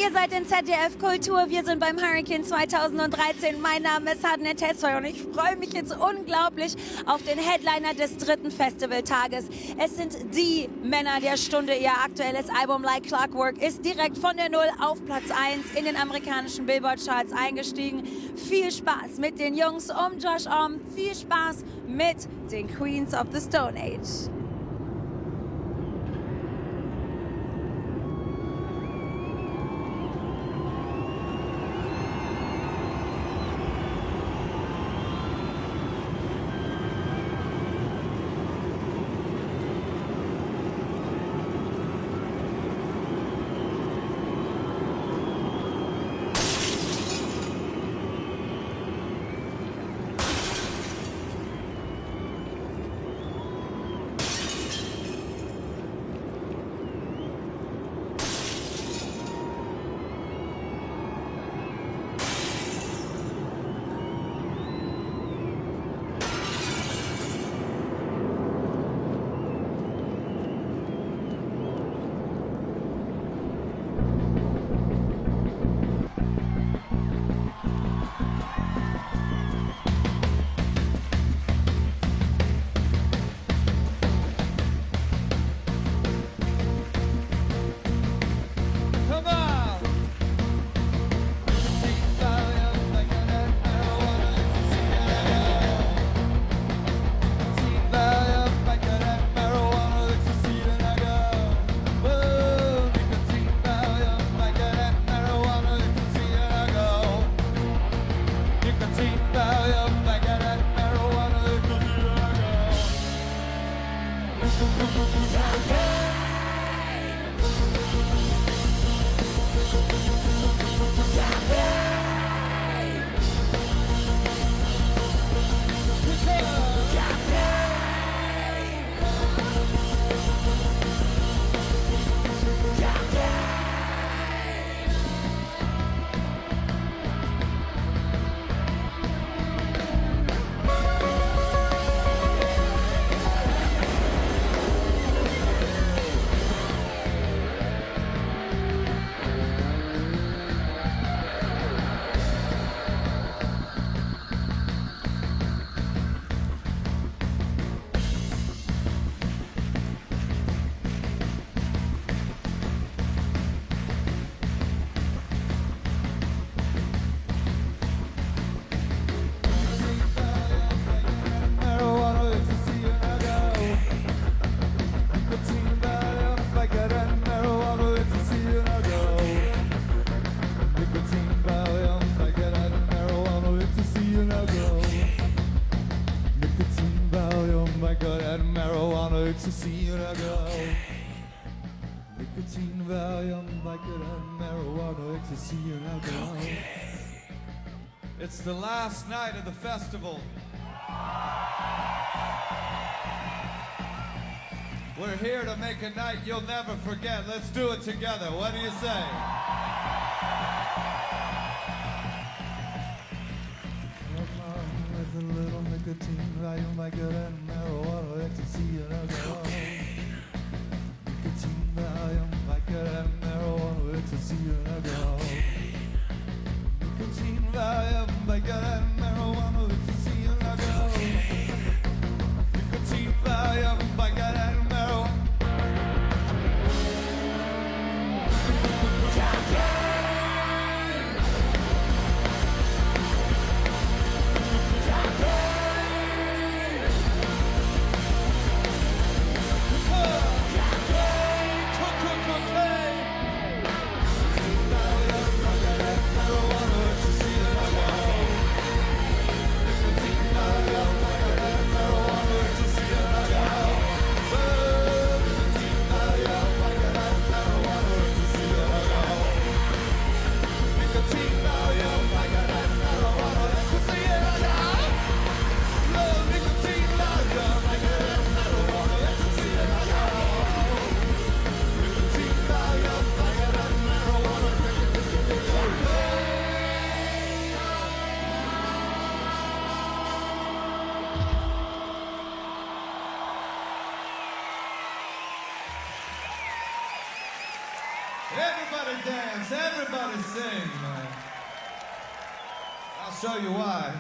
ihr seid in ZDF Kultur, wir sind beim Hurricane 2013. Mein Name ist Hadne Tessoy und ich freue mich jetzt unglaublich auf den Headliner des 3. Festivaltages. Es sind die Männer der Stunde. Ihr aktuelles Album Like Clockwork ist direkt von der Null auf Platz 1 in den amerikanischen Billboard-Charts eingestiegen. Viel Spaß mit den Jungs um Josh Homme, viel Spaß mit den Queens of the Stone Age. It's the last night of the festival. We're here to make a night you'll never forget. Let's do it together. What do you say? With a little nicotine, volume like it and marijuana, ecstasy and alcohol. Nicotine, volume like it and marijuana, ecstasy and alcohol. Nicotine, volume like it and marijuana, ecstasy and alcohol. Nicotine, volume like it and marijuana. Everybody dance, everybody sing, man. I'll show you why.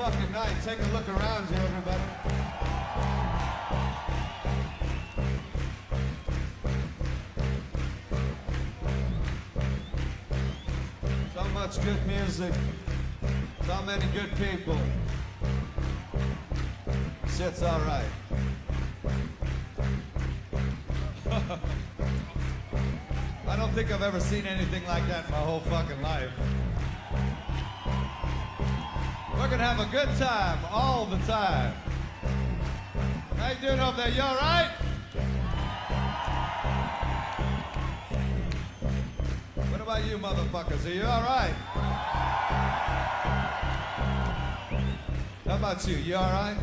fucking night. Take a look around you, everybody. So much good music. So many good people. Shit's all right. I don't think I've ever seen anything like that in my whole fucking life. We're gonna have a good time all the time. How you doing over there? You all right? What about you motherfuckers? Are you all right? How about you? You all right?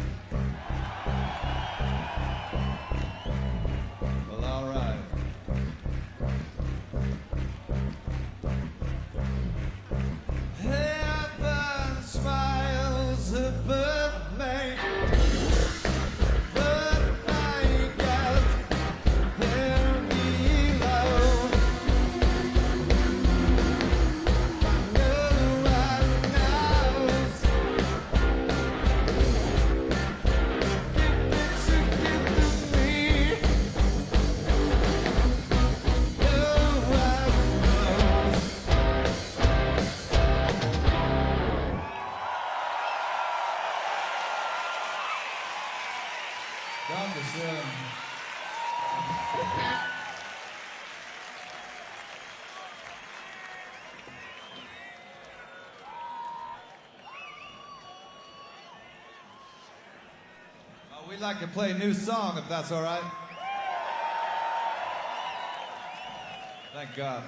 Dankeschön. We'd like to play a new song, if that's all right. Thank God.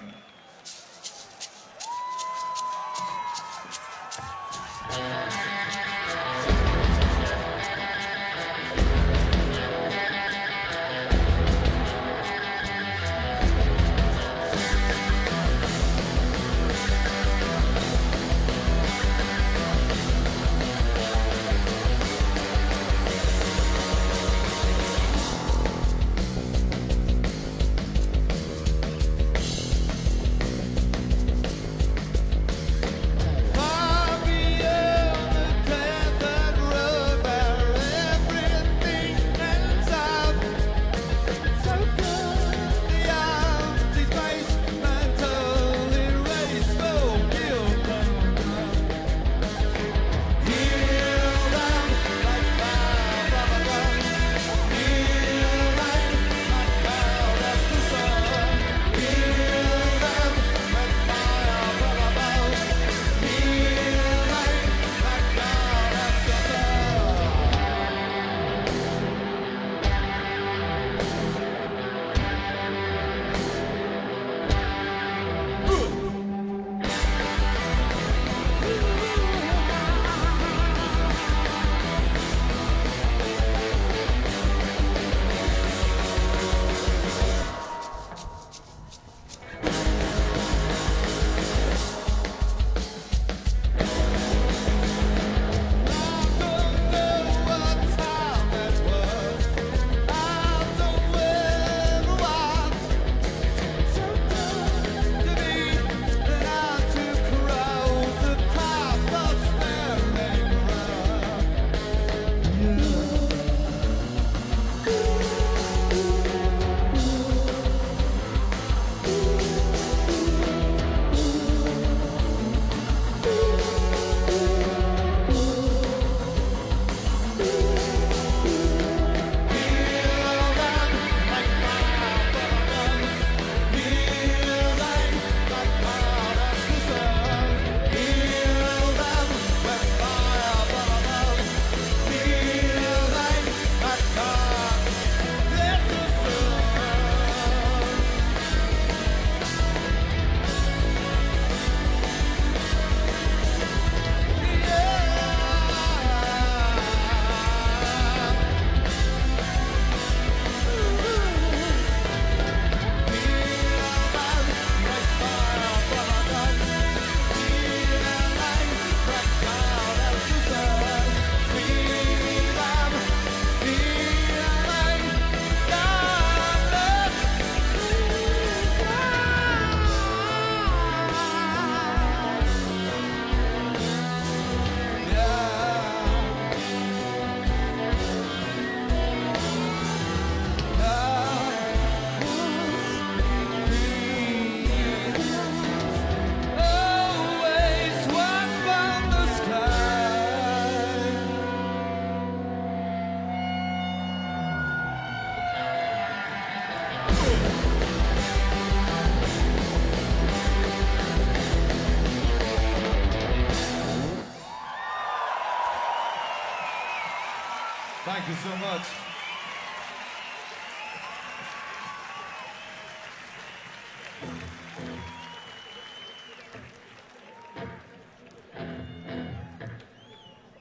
Thank you so much.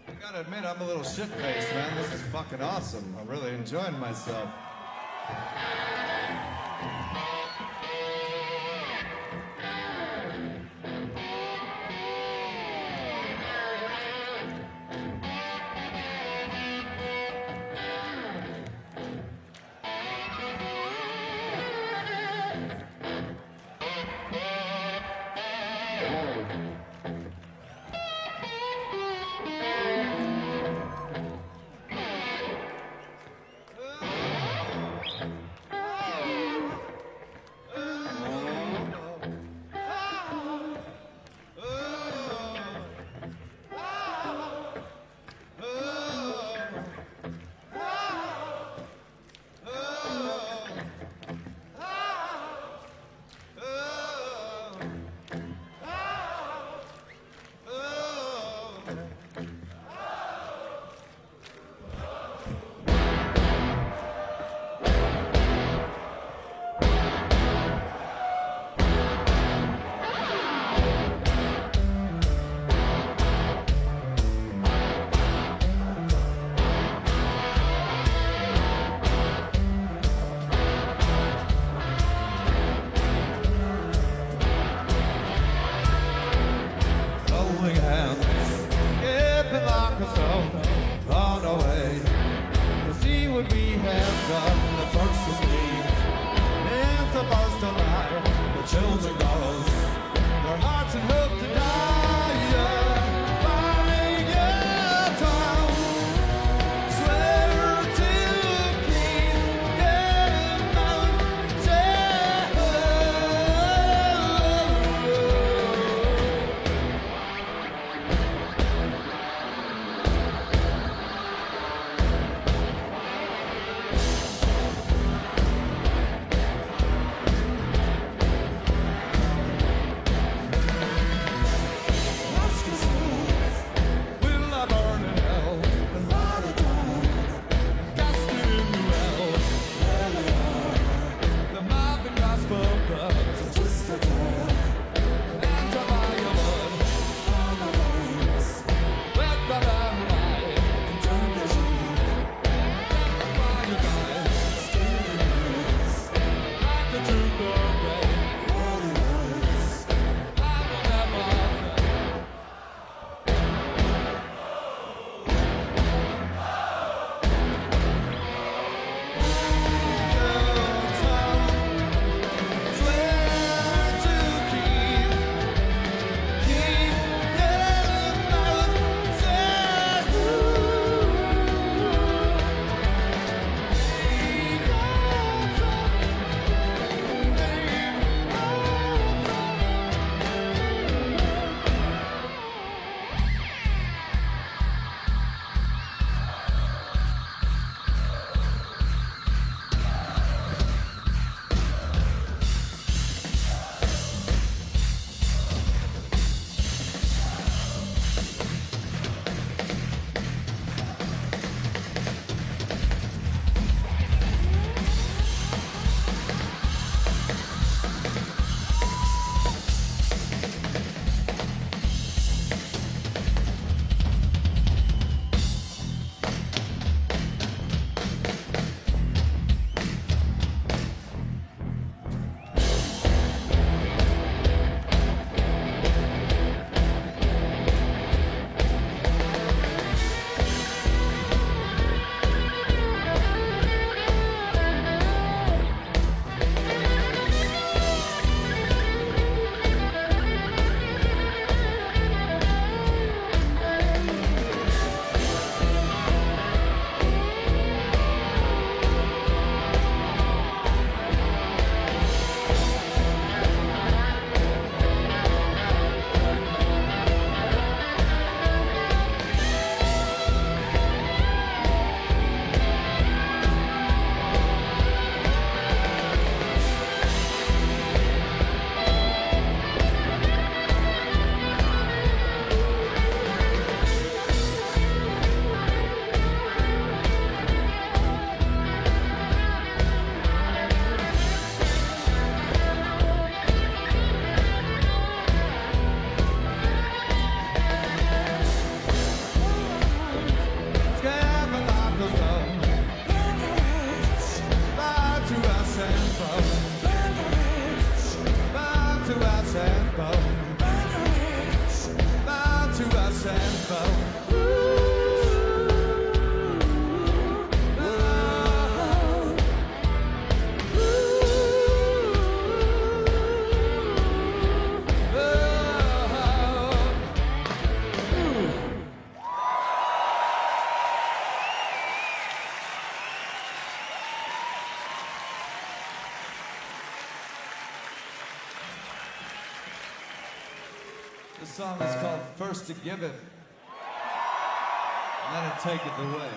I gotta admit, I'm a little shit-faced, man. This is fucking awesome. I'm really enjoying myself. The song is called First It Giveth. Let it take it away.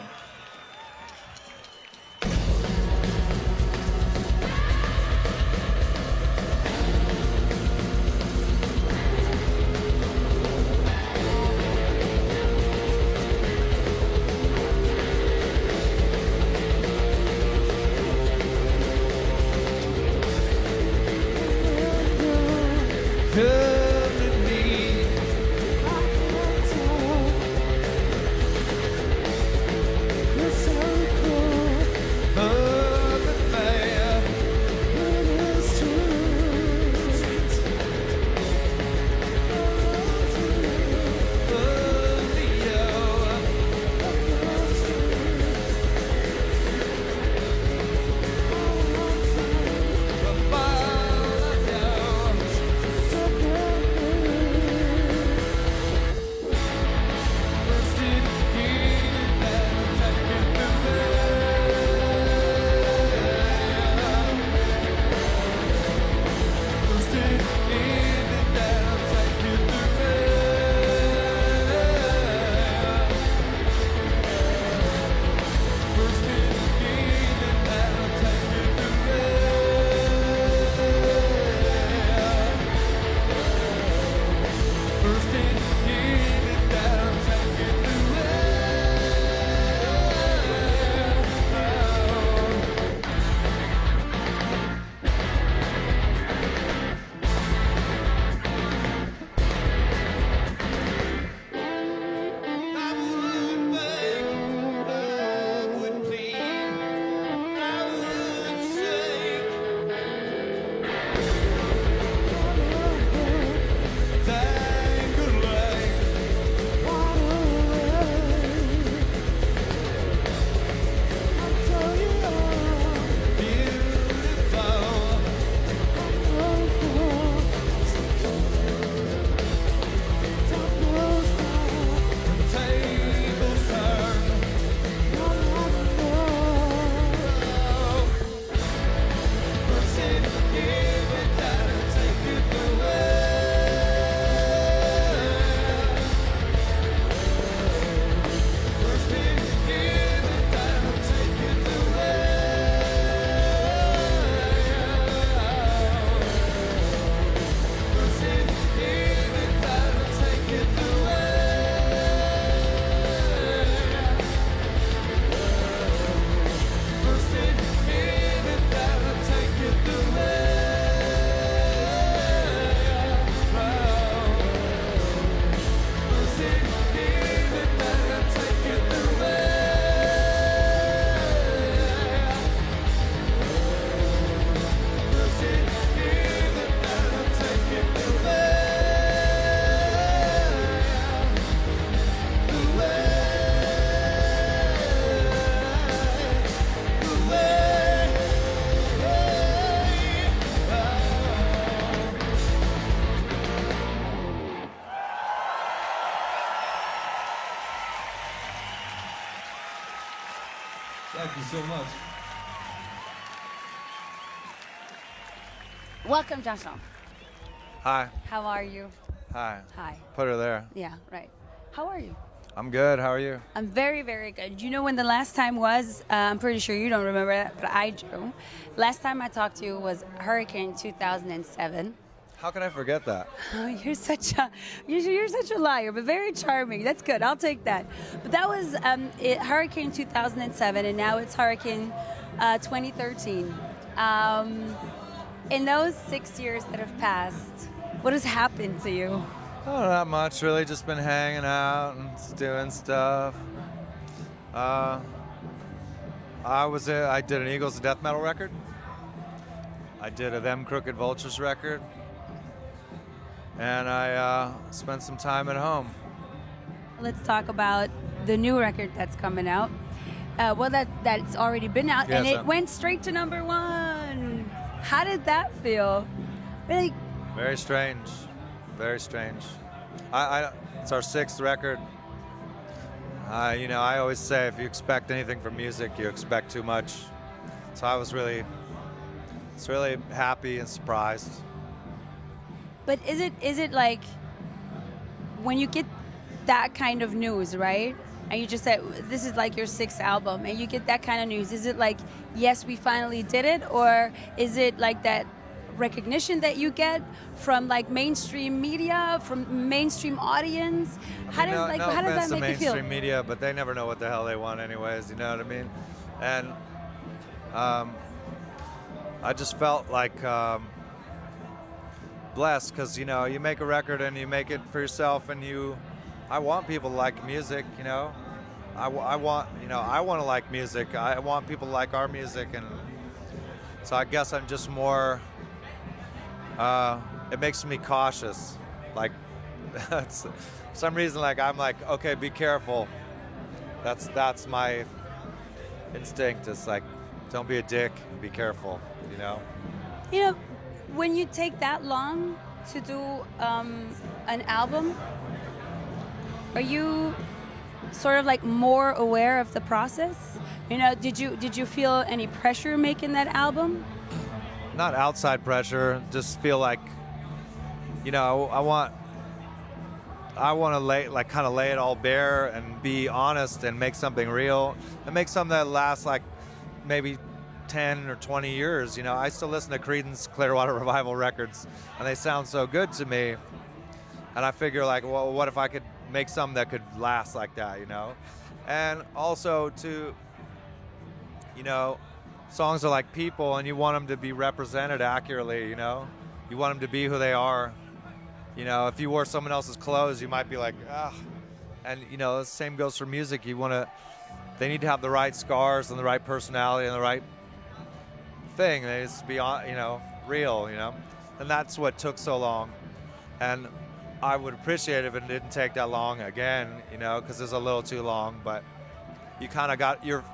Thank you so much. Welcome, Joshua. Hi. How are you? Hi. Hi. Put her there. Yeah, right. How are you? I'm good. How are you? I'm very, very good. You know when the last time was? I'm pretty sure you don't remember that, but I do. Last time I talked to you was Hurricane 2007. How can I forget that? Oh, you're such a liar, but very charming. That's good. I'll take that. But that was Hurricane 2007, and now it's Hurricane 2013. In those 6 years that have passed, what has happened to you? Oh, not much really. Just been hanging out and doing stuff. I did an Eagles of Death Metal record. I did a Them Crooked Vultures record. And I spent some time at home. Let's talk about the new record that's coming out. Well, that's already been out, Yes, and it went straight to #1. How did that feel? Really? Very strange. Very strange. It's our 6th record. I always say if you expect anything from music, you expect too much. So I was really happy and surprised. But is it like when you get that kind of news, right? And you just said this is like your 6th album, and you get that kind of news. Is it like, yes, we finally did it, or is it like that recognition that you get from like mainstream media, from mainstream audience? How does no, like no how does offense that to make you feel? mainstream media, but they never know what the hell they want anyways, you know what I mean? And I just felt like blessed because, you know, you make a record and you make it for yourself, and I want people to like music, you know? I want to like music. I want people to like our music, and so I guess I'm just more, it makes me cautious. Like, that's, for some reason, like, I'm like, okay, be careful. That's my instinct. It's like, don't be a dick, be careful, you know? You know, when you take that long to do an album, are you sort of like more aware of the process? You know, did you feel any pressure making that album? Not outside pressure, just feel like, you know, I want to lay it all bare and be honest and make something real and make something that lasts like maybe 10 or 20 years. You know, I still listen to Creedence Clearwater Revival records, and they sound so good to me. And I figure, like, well, what if I could make something that could last like that, you know? And also to, you know, songs are like people, and you want them to be represented accurately, you know? You want them to be who they are. You know, if you wore someone else's clothes, you might be like, ah. And, you know, the same goes for music. They need to have the right scars and the right personality and the right thing. They just be, you know, real, you know? And that's what took so long. And I would appreciate it if it didn't take that long again, you know, because it's a little too long, but you kind of you're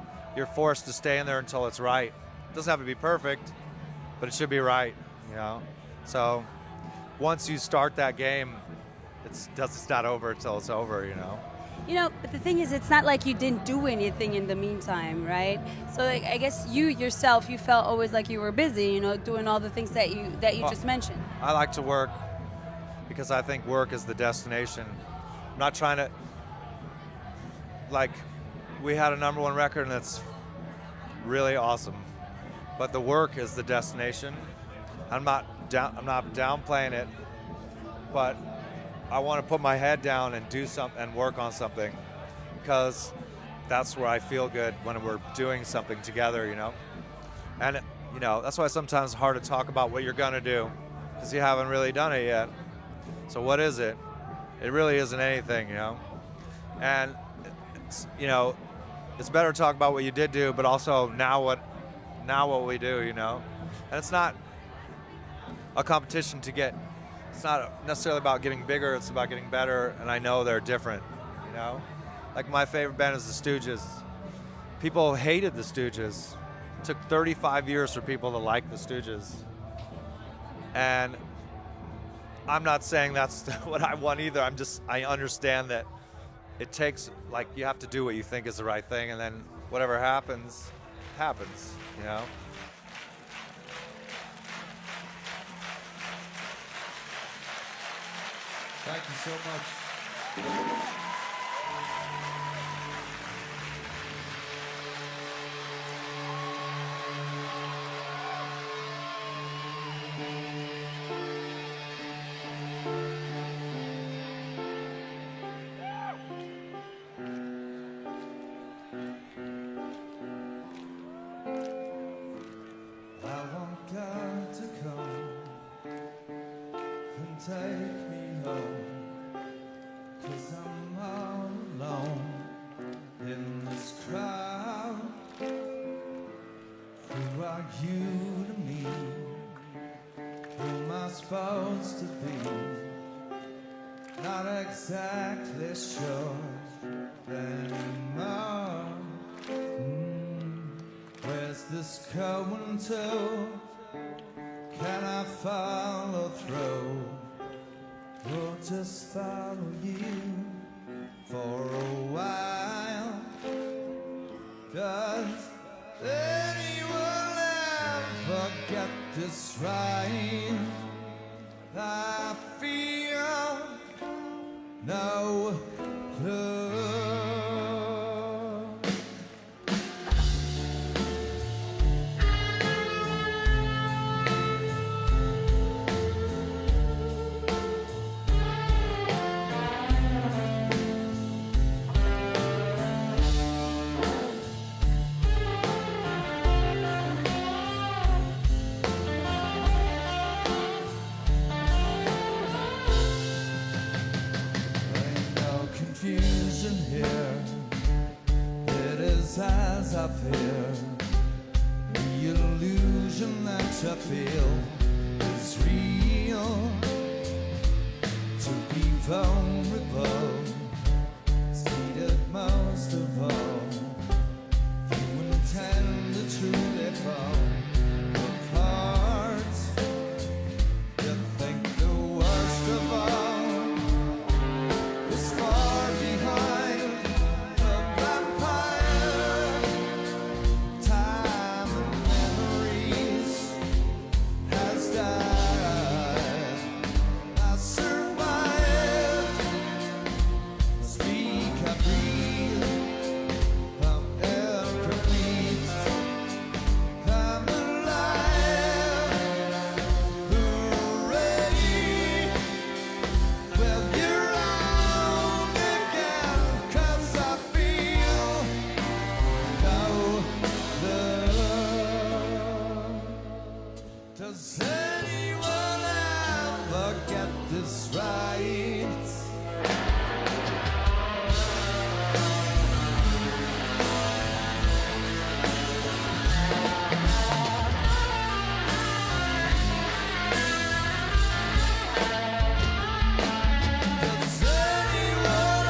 forced to stay in there until it's right. It doesn't have to be perfect, but it should be right, you know? So once you start that game, it's not over until it's over, you know? You know, but the thing is, it's not like you didn't do anything in the meantime, right? So like, I guess you yourself, you felt always like you were busy, you know, doing all the things that you just mentioned. I like to work because I think work is the destination. I'm not trying to, like, we had a #1 record and that's really awesome, but the work is the destination. I'm not downplaying it, but I want to put my head down and do something and work on something, because that's where I feel good, when we're doing something together, you know? And, you know, that's why sometimes it's hard to talk about what you're gonna do, because you haven't really done it yet. So what is it? It really isn't anything, you know? And, you know, it's better to talk about what you did do, but also now what we do, you know? And it's not a competition it's not necessarily about getting bigger, it's about getting better, and I know they're different, you know? Like, my favorite band is the Stooges. People hated the Stooges. It took 35 years for people to like the Stooges. And I'm not saying that's what I want either. I understand that it takes, like, you have to do what you think is the right thing, and then whatever happens, you know? Thank you so much. I want God to come and take me home, 'cause I'm all alone in this crowd. Who are you to me? Who am I supposed to be? Not exactly sure anymore. Where's this going to? Can I follow through? We'll just follow you for a while. Does anyone ever get this right? I feel as I fear. The illusion that I feel is real. To be vulnerable, seated most of all. You intend to truly fall apart. You think the worst of all is far behind the vampire. Time and memories has died. I survived. Speak, I breathe. I'm air complete. I'm alive. Hooray! Well, you're on again, 'cause I feel no love. Does anyone ever get this right? Does anyone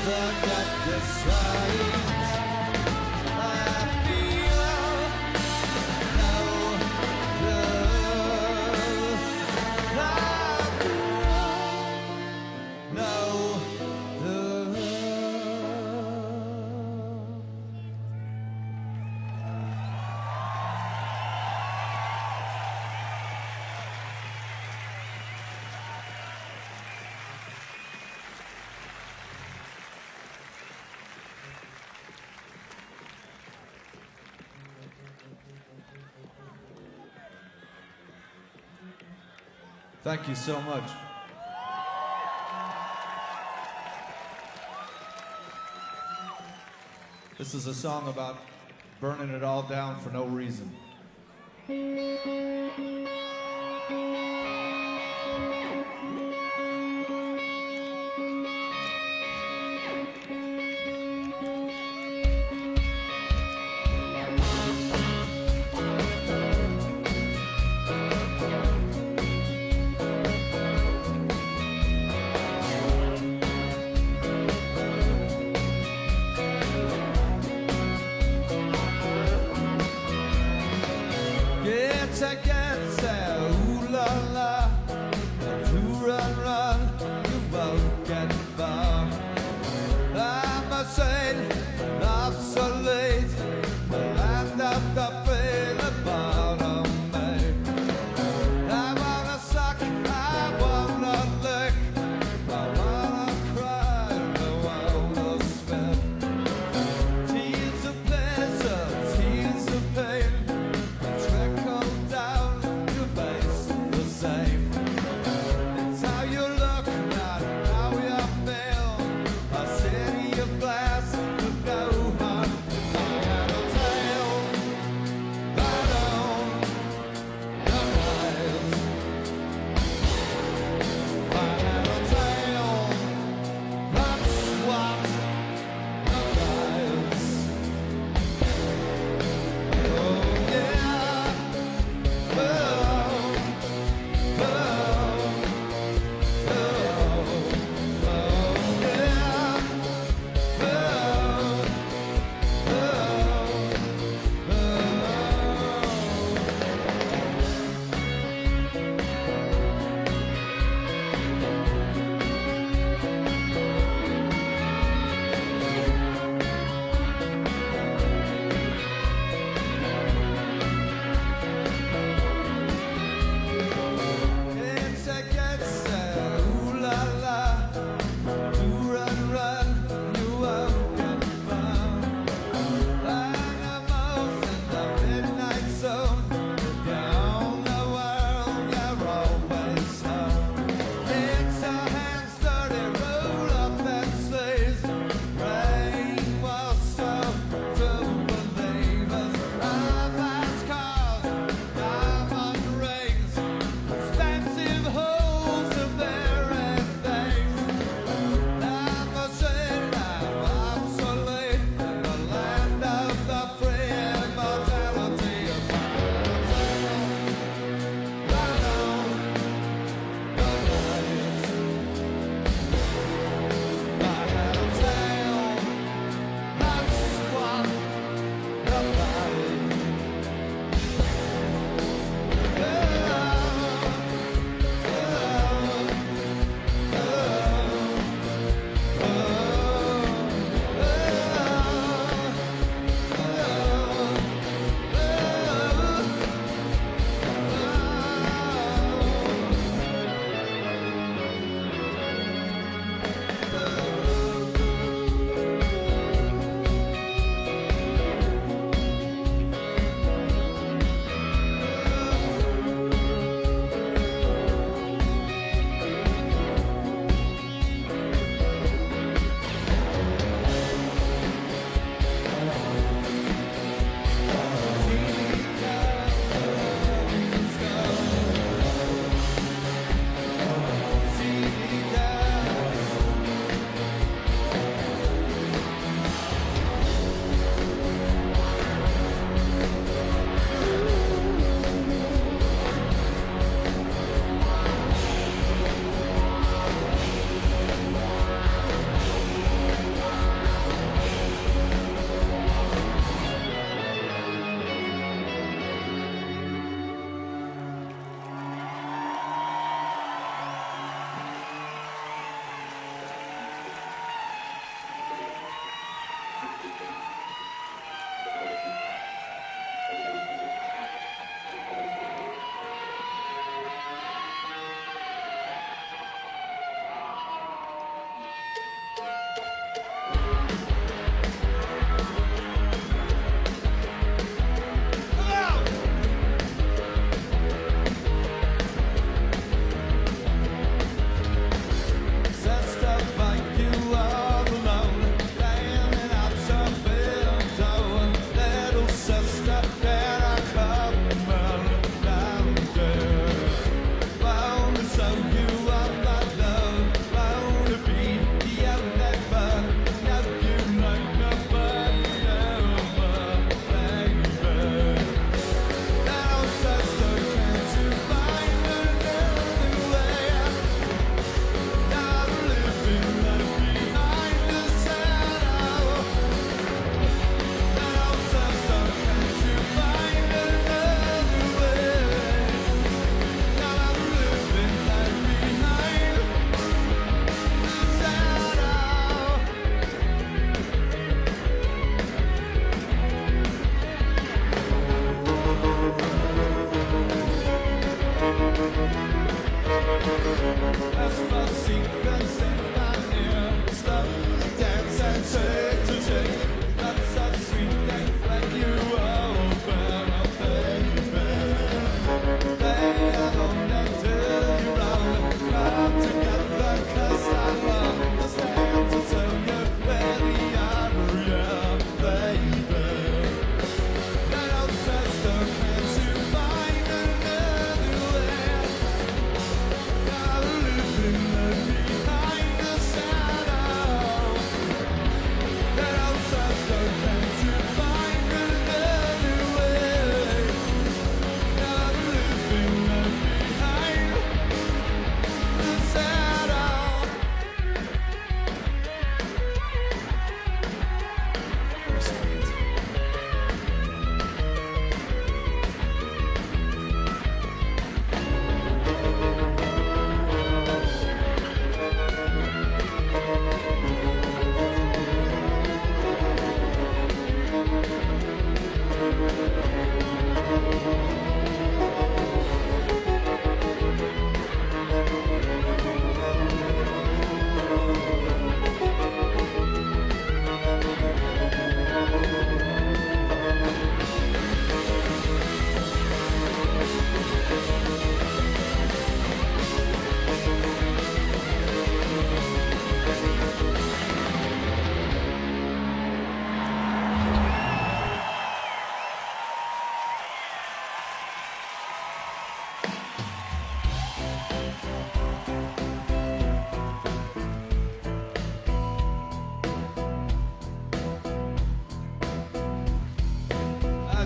ever get this right? I feel no love. I feel no love. Thank you so much. This is a song about burning it all down for no reason. Get ooh la la, do run run, you won't get far. I'm a saint, obsolete, the land of the free, the bottom mate. I wanna suck, I wanna lick, I wanna cry, I wanna spit. Tears of pleasure, tears of pain, trickle down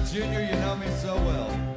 Junior, you know me so well.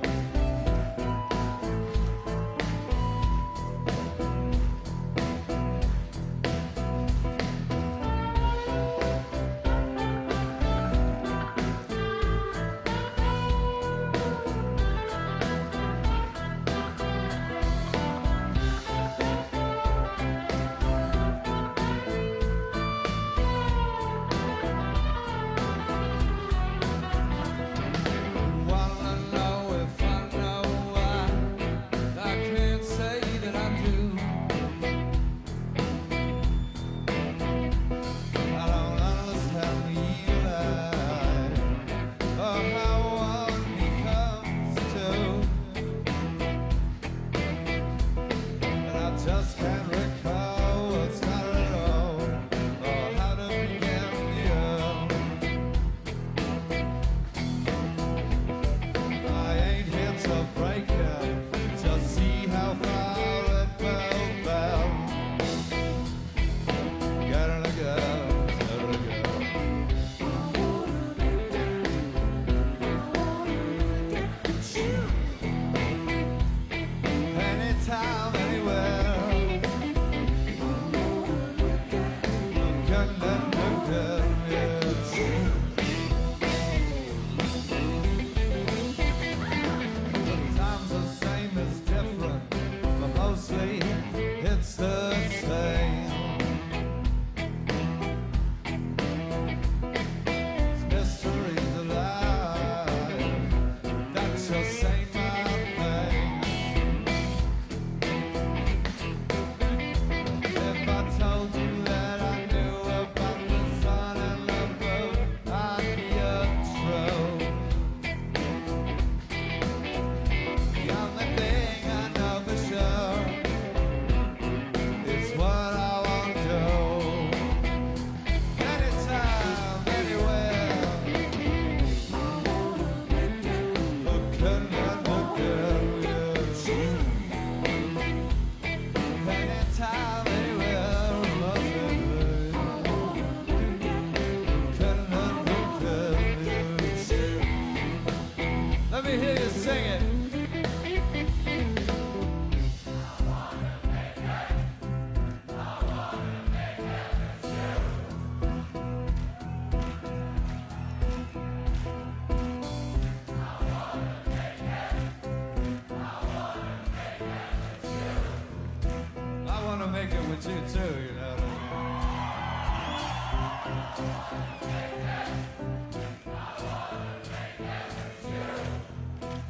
with you too, you know.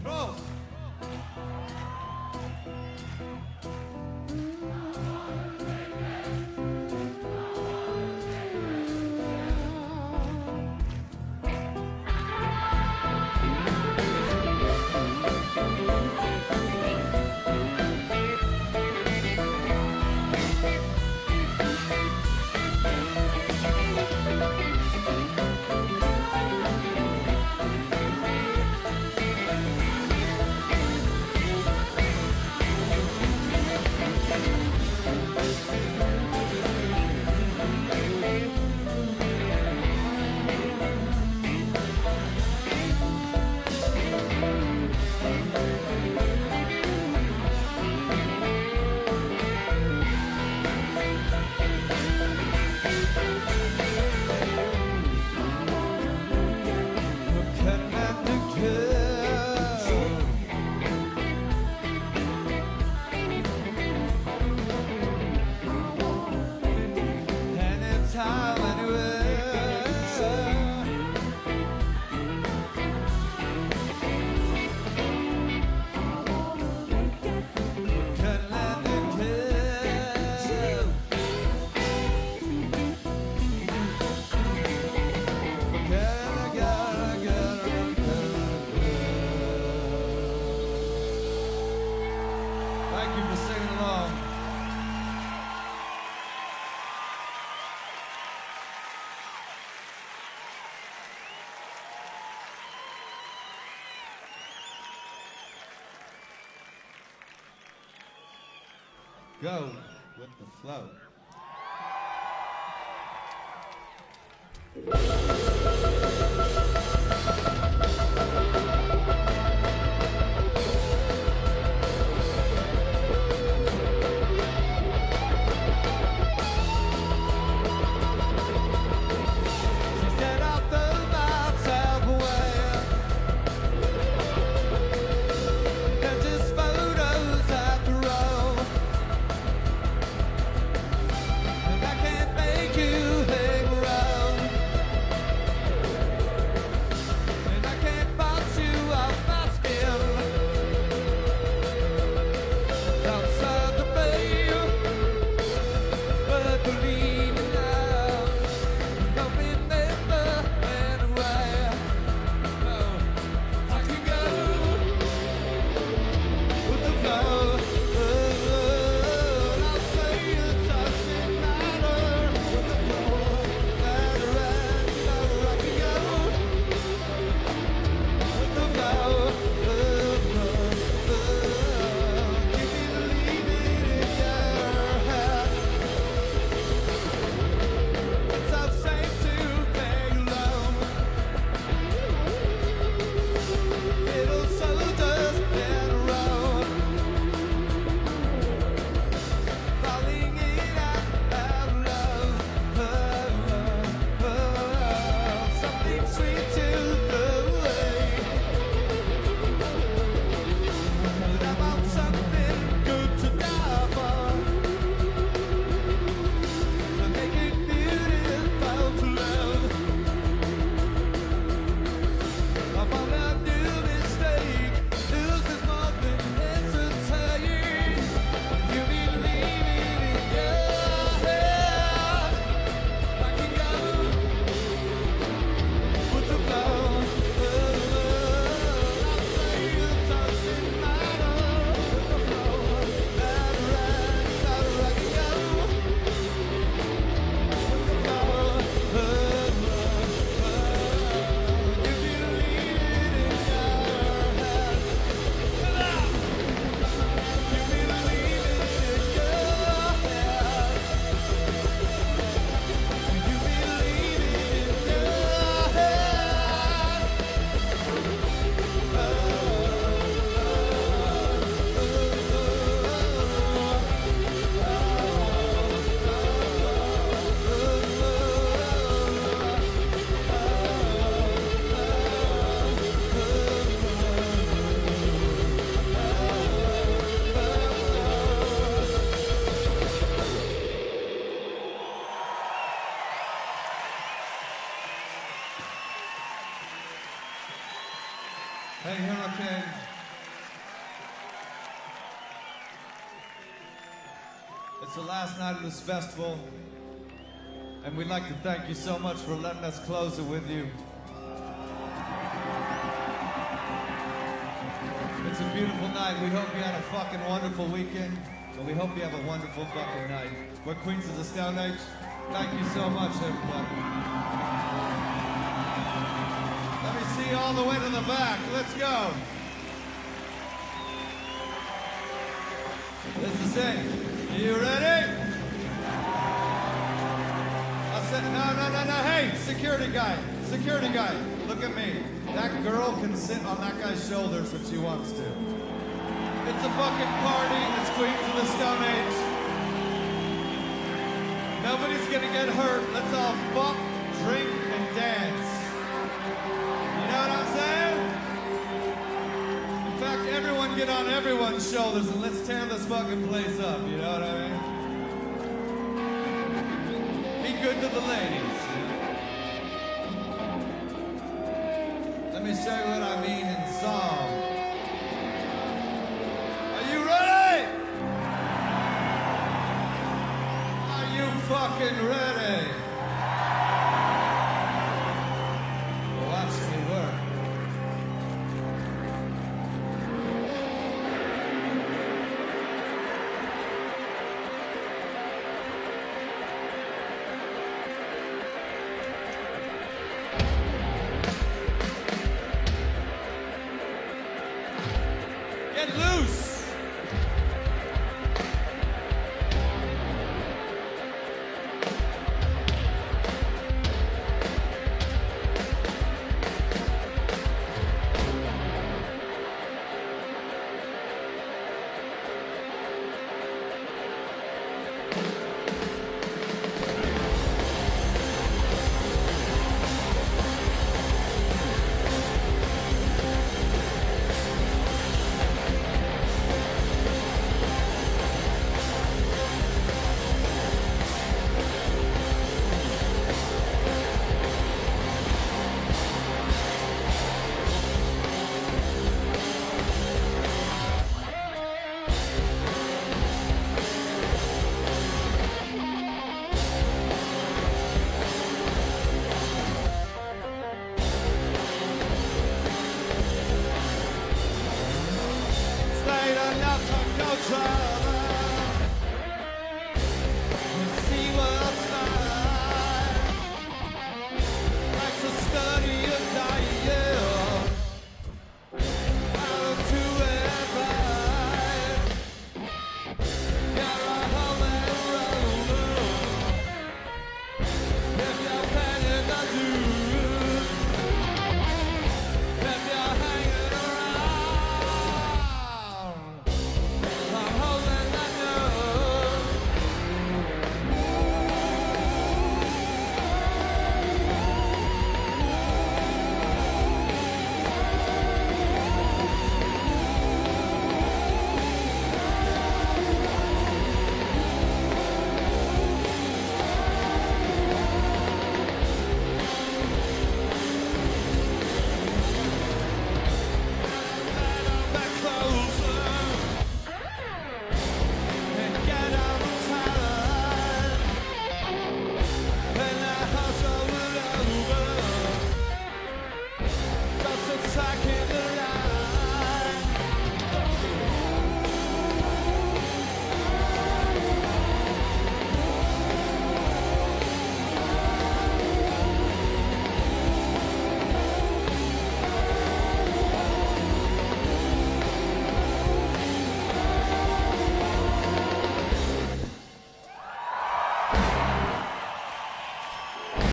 Bro. Thank you for singing along. Go with the flow. Hey, Hurricane. It's the last night of this festival, and we'd like to thank you so much for letting us close it with you. It's a beautiful night. We hope you had a fucking wonderful weekend, and we hope you have a wonderful fucking night. We're Queens of the Stone Age. Thank you so much, everybody. Let me see you all the way to the back. Let's go. This is it. You ready? I said, no. Hey, security guy, look at me. That girl can sit on that guy's shoulders if she wants to. It's a fucking party. It's Queens of the Stone Age. Nobody's gonna get hurt. Let's all fuck, drink, and dance. You know what I'm saying? In fact, everyone get on everyone's shoulders and let's tear this fucking place up. You know what I mean? Be good to the ladies. Let me show you what I mean in song. Are you ready? Are you fucking ready? Watch me work. Get loose! It's late enough to go travel.